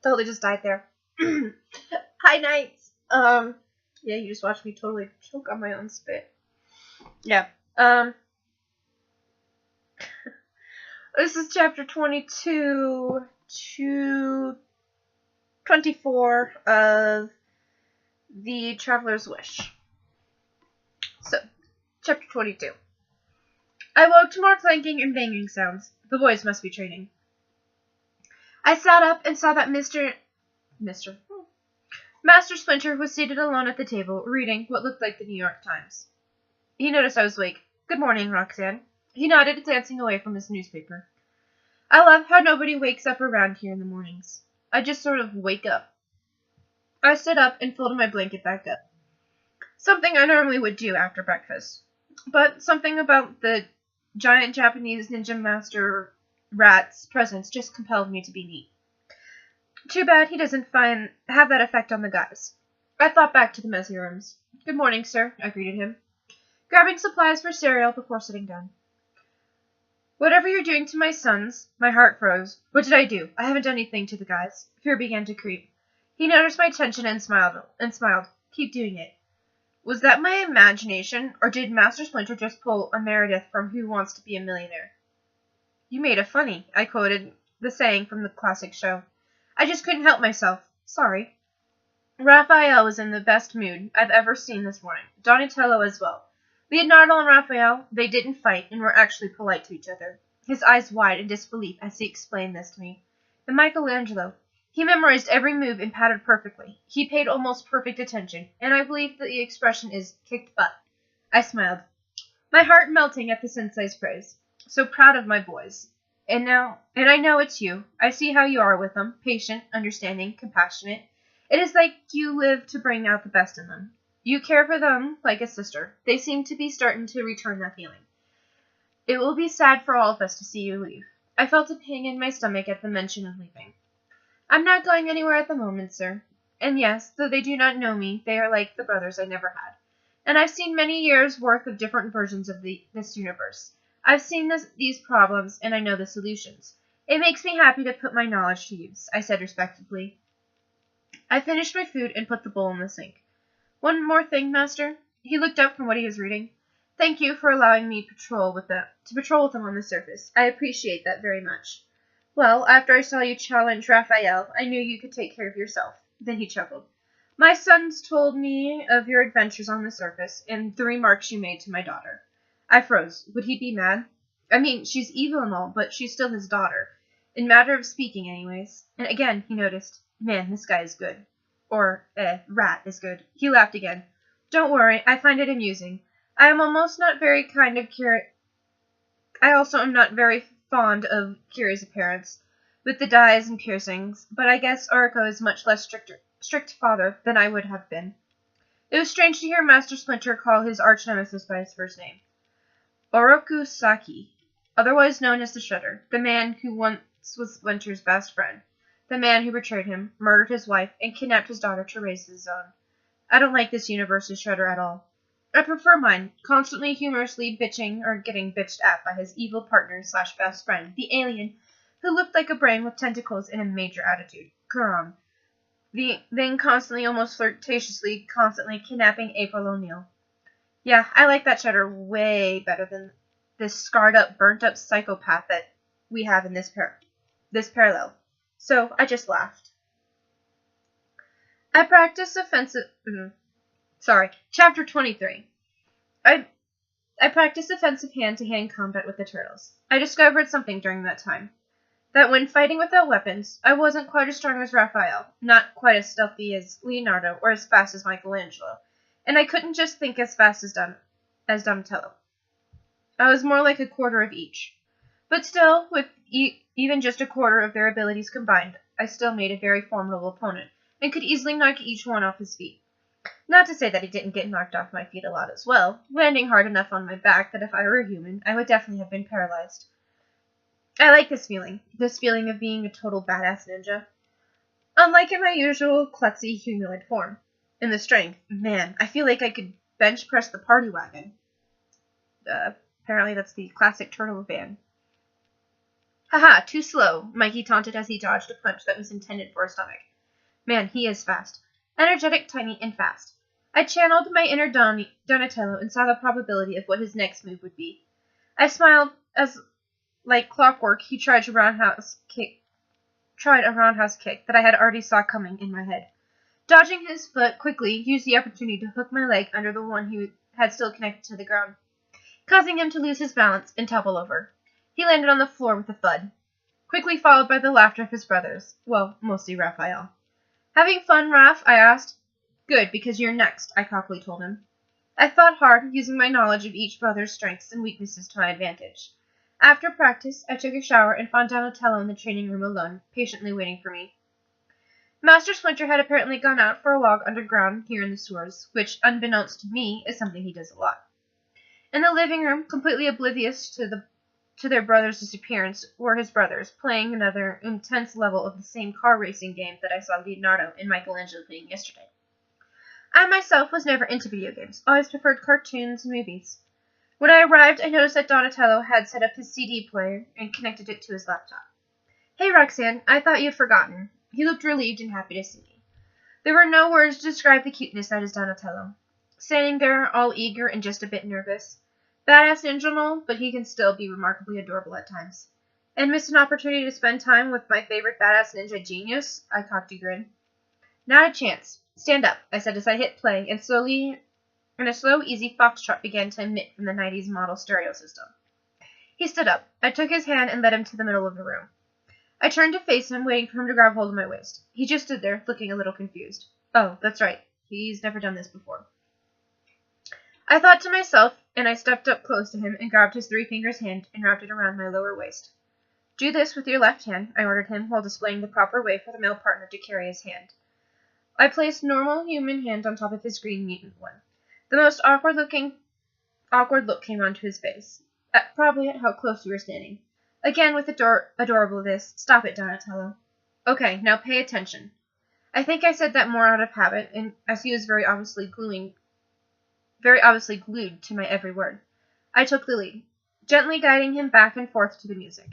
totally just died there. Hi, Knights. Yeah, you just watched me totally choke on my own spit. Yeah. This is chapter 22 to 24 of The Traveler's Wish. So, chapter 22. I woke to more clanking and banging sounds. The boys must be training. I sat up and saw that Master Splinter was seated alone at the table, reading what looked like the New York Times. He noticed I was awake. Good morning, Roxanne. He nodded, glancing away from his newspaper. I love how nobody wakes up around here in the mornings. I just sort of wake up. I stood up and folded my blanket back up. Something I normally would do after breakfast. But something about the giant Japanese ninja master rat's presence just compelled me to be neat. Too bad he doesn't have that effect on the guys. I thought back to the messy rooms. Good morning, sir, I greeted him, grabbing supplies for cereal before sitting down. Whatever you're doing to my sons, my heart froze. What did I do? I haven't done anything to the guys. Fear began to creep. He noticed my tension and smiled. Keep doing it. Was that my imagination, or did Master Splinter just pull a Meredith from Who Wants to Be a Millionaire? You made a funny, I quoted the saying from the classic show. I just couldn't help myself. Sorry. Raphael was in the best mood I've ever seen this morning. Donatello as well. Leonardo and Raphael, they didn't fight and were actually polite to each other. His eyes wide in disbelief as he explained this to me. And Michelangelo, he memorized every move and patterned perfectly. He paid almost perfect attention, and I believe that the expression is kicked butt. I smiled, my heart melting at the sensei's praise. So proud of my boys. And I know it's you. I see how you are with them, patient, understanding, compassionate. It is like you live to bring out the best in them. You care for them like a sister. They seem to be starting to return that feeling. It will be sad for all of us to see you leave. I felt a pang in my stomach at the mention of leaving. I'm not going anywhere at the moment, sir. And yes, though they do not know me, they are like the brothers I never had. And I've seen many years' worth of different versions of this universe. I've seen these problems, and I know the solutions. It makes me happy to put my knowledge to use, I said respectfully. I finished my food and put the bowl in the sink. One more thing, Master. He looked up from what he was reading. Thank you for allowing me to patrol with them on the surface. I appreciate that very much. Well, after I saw you challenge Raphael, I knew you could take care of yourself. Then he chuckled. My sons told me of your adventures on the surface and the remarks you made to my daughter. I froze. Would he be mad? I mean, she's evil and all, but she's still his daughter. In matter of speaking, anyways. And again, he noticed, man, this guy is good. Or, rat is good. He laughed again. Don't worry, I find it amusing. I am also not very fond of Kiri's appearance, with the dyes and piercings, but I guess Oriko is much less strict father than I would have been. It was strange to hear Master Splinter call his arch-nemesis by his first name. Oroku Saki, otherwise known as the Shredder, the man who once was Splinter's best friend, the man who betrayed him, murdered his wife, and kidnapped his daughter to raise his own. I don't like this universe's Shredder at all. I prefer mine, constantly humorously bitching or getting bitched at by his evil partner / best friend, the alien, who looked like a brain with tentacles and a major attitude, Kuram. Then constantly, almost flirtatiously, constantly kidnapping April O'Neil. Yeah, I like that Shredder way better than this scarred-up, burnt-up psychopath that we have in this parallel. So I just laughed. I practiced Chapter 23. I practiced offensive hand-to-hand combat with the turtles. I discovered something during that time. That when fighting without weapons, I wasn't quite as strong as Raphael, not quite as stealthy as Leonardo, or as fast as Michelangelo, and I couldn't just think as fast as Donatello. I was more like a quarter of each. But still, with even just a quarter of their abilities combined, I still made a very formidable opponent, and could easily knock each one off his feet. Not to say that he didn't get knocked off my feet a lot as well, landing hard enough on my back that if I were a human, I would definitely have been paralyzed. I like this feeling of being a total badass ninja. Unlike in my usual klutzy humanoid form. In the strength, man, I feel like I could bench press the party wagon. Apparently that's the classic turtle band. Haha, too slow, Mikey taunted as he dodged a punch that was intended for his stomach. Man, he is fast. Energetic, tiny, and fast. I channeled my inner Donatello and saw the probability of what his next move would be. I smiled as, like clockwork, he tried a roundhouse kick that I had already saw coming in my head. Dodging his foot quickly, used the opportunity to hook my leg under the one he had still connected to the ground, causing him to lose his balance and topple over. He landed on the floor with a thud, quickly followed by the laughter of his brothers. Well, mostly Raphael. Having fun, Raph? I asked. Good, because you're next, I cockily told him. I thought hard, using my knowledge of each brother's strengths and weaknesses to my advantage. After practice, I took a shower and found Donatello in the training room alone, patiently waiting for me. Master Splinter had apparently gone out for a walk underground here in the sewers, which, unbeknownst to me, is something he does a lot. In the living room, completely oblivious to their brother's disappearance, were his brothers, playing another intense level of the same car racing game that I saw Leonardo and Michelangelo playing yesterday. I myself was never into video games, always preferred cartoons and movies. When I arrived, I noticed that Donatello had set up his CD player and connected it to his laptop. Hey, Roxanne, I thought you'd forgotten. He looked relieved and happy to see me. There were no words to describe the cuteness that is Donatello. Standing there, all eager and just a bit nervous. Badass ninja and all, but he can still be remarkably adorable at times. And missed an opportunity to spend time with my favorite badass ninja genius? I cocked a grin. Not a chance. Stand up, I said as I hit play, and a slow, easy foxtrot began to emit from the 90s model stereo system. He stood up. I took his hand and led him to the middle of the room. I turned to face him, waiting for him to grab hold of my waist. He just stood there, looking a little confused. Oh, that's right. He's never done this before. I thought to myself, and I stepped up close to him and grabbed his 3-fingered hand and wrapped it around my lower waist. Do this with your left hand, I ordered him, while displaying the proper way for the male partner to carry his hand. I placed normal human hand on top of his green mutant one. The most awkward look came onto his face, probably at how close we were standing. Again, with adorableness, stop it, Donatello. Okay, now pay attention. I think I said that more out of habit, and as he was very obviously glued to my every word. I took the lead, gently guiding him back and forth to the music.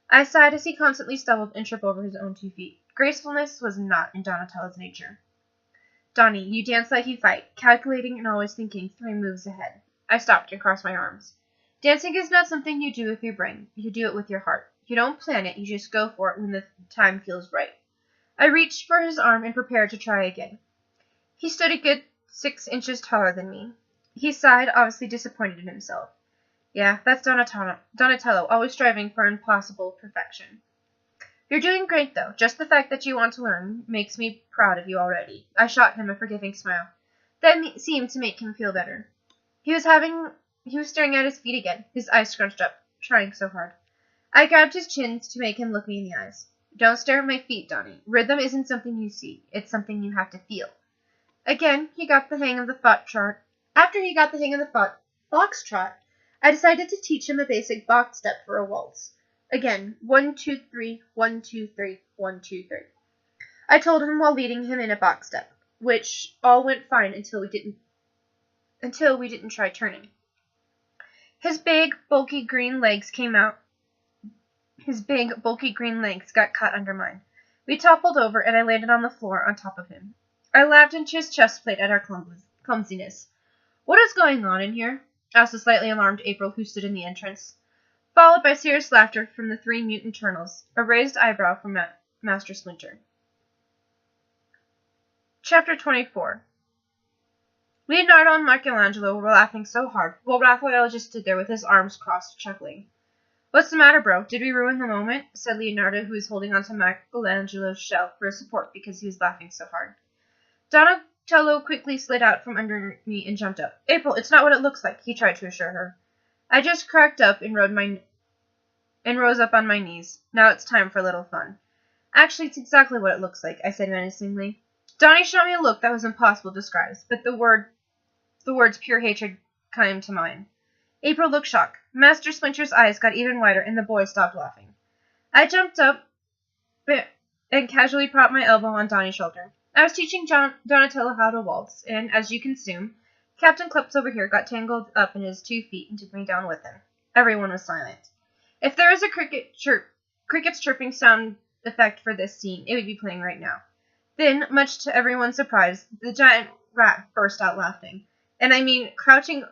I sighed as he constantly stumbled and tripped over his own 2 feet. Gracefulness was not in Donatello's nature. Donnie, you dance like you fight, calculating and always thinking 3 moves ahead. I stopped and crossed my arms. Dancing is not something you do with your brain. You do it with your heart. You don't plan it, you just go for it when the time feels right. I reached for his arm and prepared to try again. He stood a good 6 inches taller than me. He sighed, obviously disappointed in himself. Yeah, that's Donatello, always striving for impossible perfection. You're doing great, though. Just the fact that you want to learn makes me proud of you already. I shot him a forgiving smile. That seemed to make him feel better. He was staring at his feet again, his eyes scrunched up, trying so hard. I grabbed his chin to make him look me in the eyes. Don't stare at my feet, Donnie. Rhythm isn't something you see. It's something you have to feel. Again, he got the hang of the foxtrot. After he got the hang of the foxtrot, I decided to teach him a basic box step for a waltz. Again, 1, 2, 3, 1, 2, 3, 1, 2, 3. I told him while leading him in a box step, which all went fine until we didn't try turning. His big, bulky green legs got caught under mine. We toppled over, and I landed on the floor on top of him. I laughed into his chest plate at our clumsiness. What is going on in here? Asked the slightly alarmed April, who stood in the entrance, followed by serious laughter from the 3 mutant turtles, a raised eyebrow from Master Splinter. Chapter 24. Leonardo and Michelangelo were laughing so hard, while Raphael just stood there with his arms crossed, chuckling. What's the matter, bro? Did we ruin the moment? Said Leonardo, who was holding onto Michelangelo's shell for support because he was laughing so hard. Donatello quickly slid out from under me and jumped up. April, it's not what it looks like, he tried to assure her. I just cracked up and rose up on my knees. Now it's time for a little fun. Actually, it's exactly what it looks like, I said menacingly. Donnie shot me a look that was impossible to describe, but the words pure hatred came to mind. April looked shocked. Master Splinter's eyes got even wider, and the boy stopped laughing. I jumped up and casually propped my elbow on Donnie's shoulder. I was teaching Donatello how to waltz, and, as you can assume, Captain Clips over here got tangled up in his 2 feet and took me down with him. Everyone was silent. If there was a cricket chirp cricket's chirping sound effect for this scene. It would be playing right now. Then, much to everyone's surprise, the giant rat burst out laughing. And I mean, crouching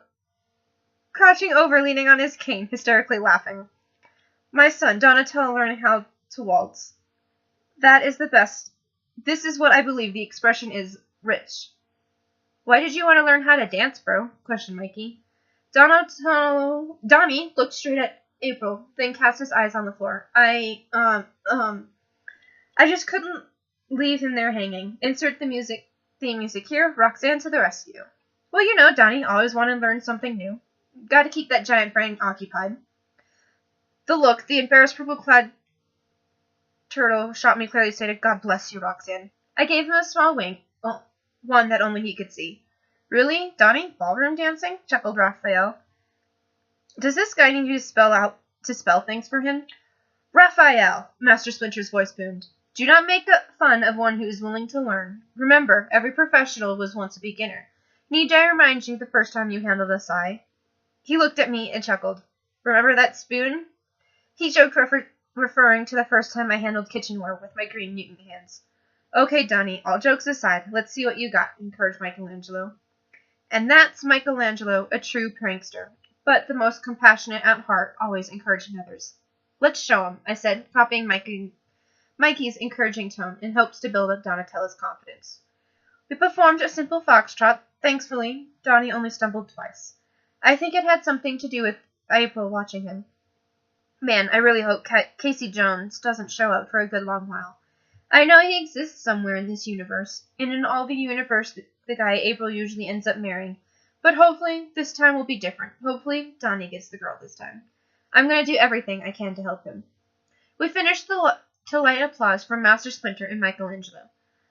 over, leaning on his cane, hysterically laughing. My son, Donatello, learning how to waltz. That is the best. This is what I believe the expression is, rich. Why did you want to learn how to dance, bro? Questioned Mikey. Donnie looked straight at April, then cast his eyes on the floor. I just couldn't leave him there hanging. Insert the theme music here. Roxanne to the rescue. Well, you know, Donnie always wanted to learn something new. Got to keep that giant brain occupied. The look, the embarrassed purple-clad turtle shot me clearly stated, God bless you, Roxanne. I gave him a small wink, one that only he could see. Really, Donnie? Ballroom dancing? Chuckled Raphael. Does this guy need you to spell things for him? Raphael, Master Splinter's voice boomed. Do not make fun of one who is willing to learn. Remember, every professional was once a beginner. Need I remind you the first time you handled a sigh? He looked at me and chuckled. Remember that spoon? He joked, referring to the first time I handled kitchenware with my green mutant hands. Okay, Donnie, all jokes aside, let's see what you got, encouraged Michelangelo. And that's Michelangelo, a true prankster, but the most compassionate at heart, always encouraging others. Let's show him, I said, copying Mikey's encouraging tone in hopes to build up Donatello's confidence. We performed a simple foxtrot. Thankfully, Donnie only stumbled twice. I think it had something to do with April watching him. Man, I really hope Casey Jones doesn't show up for a good long while. I know he exists somewhere in this universe, and in all the universe, the guy April usually ends up marrying. But hopefully, this time will be different. Hopefully, Donnie gets the girl this time. I'm going to do everything I can to help him. We finished to light applause from Master Splinter and Michelangelo.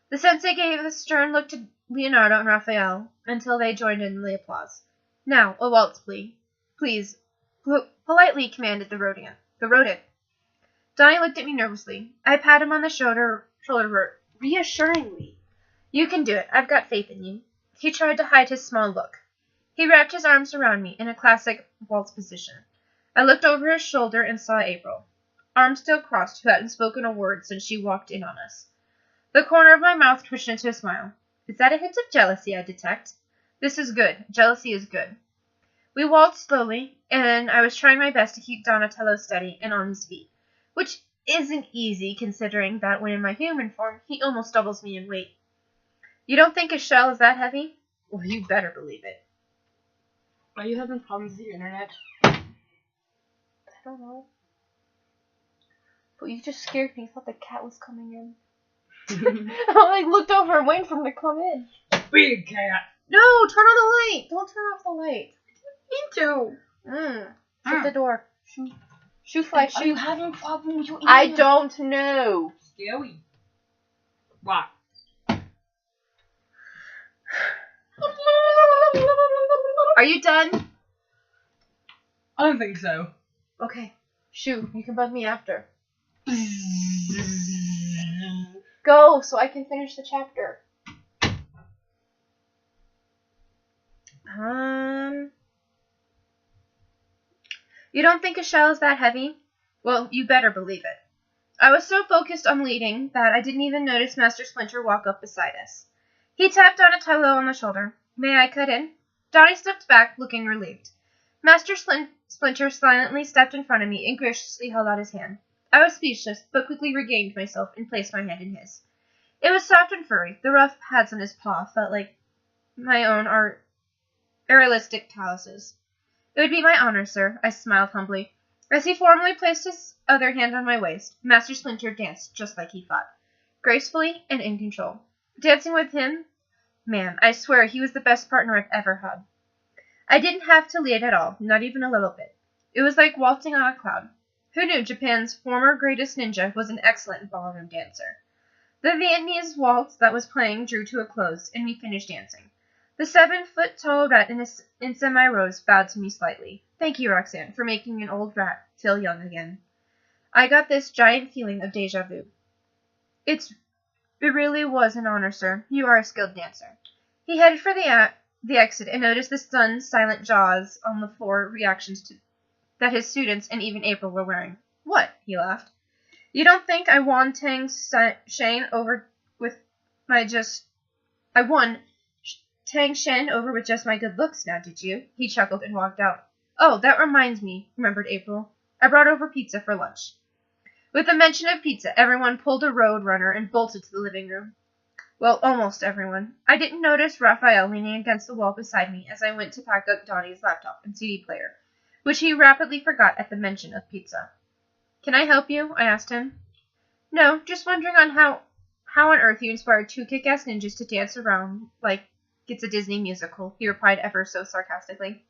The sensei gave a stern look to Leonardo and Raphael until they joined in the applause. Now, a waltz, please. Politely commanded the rodent. Donnie looked at me nervously. I pat him on the shoulder reassuringly. You can do it. I've got faith in you. He tried to hide his small look. He wrapped his arms around me in a classic waltz position. I looked over his shoulder and saw April, arms still crossed, who hadn't spoken a word since she walked in on us. The corner of my mouth twitched into a smile. Is that a hint of jealousy I detect? This is good. Jealousy is good. We waltzed slowly, and I was trying my best to keep Donatello steady and on his feet, which isn't easy considering that when in my human form, he almost doubles me in weight. You don't think his shell is that heavy? Well, you better believe it. Are you having problems with your internet? I don't know. But you just scared me. I thought the cat was coming in. I looked over and waited for him to come in. Big cat. No, turn on the light. Don't turn off the light. Me too. Shut the door. Shoo fly, shoo. Are you having a problem with your internet? I don't know. Scary. What? Are you done? I don't think so. Okay. Shoo, you can bug me after. Go, so I can finish the chapter. You don't think a shell is that heavy? Well, you better believe it. I was so focused on leading that I didn't even notice Master Splinter walk up beside us. He tapped Donatello on the shoulder. May I cut in? Donnie stepped back, looking relieved. Master Splinter silently stepped in front of me and graciously held out his hand. I was speechless, but quickly regained myself and placed my hand in his. It was soft and furry. The rough pads on his paw felt like my own aerialistic calluses. It would be my honor, sir, I smiled humbly. As he formally placed his other hand on my waist, Master Splinter danced just like he thought, gracefully and in control. Dancing with him? Man, I swear he was the best partner I've ever had. I didn't have to lead at all, not even a little bit. It was like waltzing on a cloud. Who knew Japan's former greatest ninja was an excellent ballroom dancer? The Viennese waltz that was playing drew to a close, and we finished dancing. The 7-foot-tall rat in semi-rows bowed to me slightly. Thank you, Roxanne, for making an old rat feel young again. I got this giant feeling of deja vu. It really was an honor, sir. You are a skilled dancer. He headed for the exit and noticed the stunned, silent jaws on the floor reactions that his students and even April were wearing. What? He laughed. You don't think I won Tang Shane over with my just... I won Tang Shen over with just my good looks now, did you? He chuckled and walked out. Oh, that reminds me, remembered April. I brought over pizza for lunch. With the mention of pizza, everyone pulled a road runner and bolted to the living room. Well, almost everyone. I didn't notice Raphael leaning against the wall beside me as I went to pack up Donnie's laptop and CD player, which he rapidly forgot at the mention of pizza. Can I help you? I asked him. No, just wondering on how on earth you inspired two kick-ass ninjas to dance around like it's a Disney musical, he replied ever so sarcastically.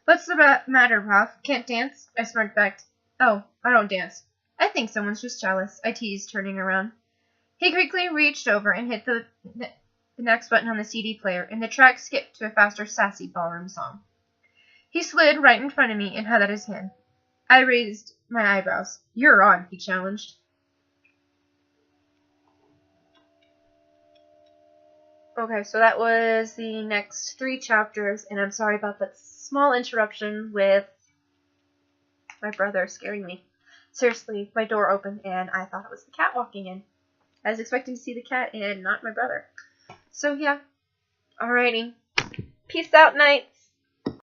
What's the matter, Ralph? Can't dance? I smirked back. Oh, I don't dance. I think someone's just jealous, I teased, turning around. He quickly reached over and hit the next button on the CD player, and the track skipped to a faster, sassy ballroom song. He slid right in front of me and held out his hand. I raised my eyebrows. You're on, he challenged. Okay, so that was the next 3 chapters, and I'm sorry about that small interruption with my brother scaring me. Seriously, my door opened, and I thought it was the cat walking in. I was expecting to see the cat and not my brother. So, yeah. Alrighty. Peace out, Knights.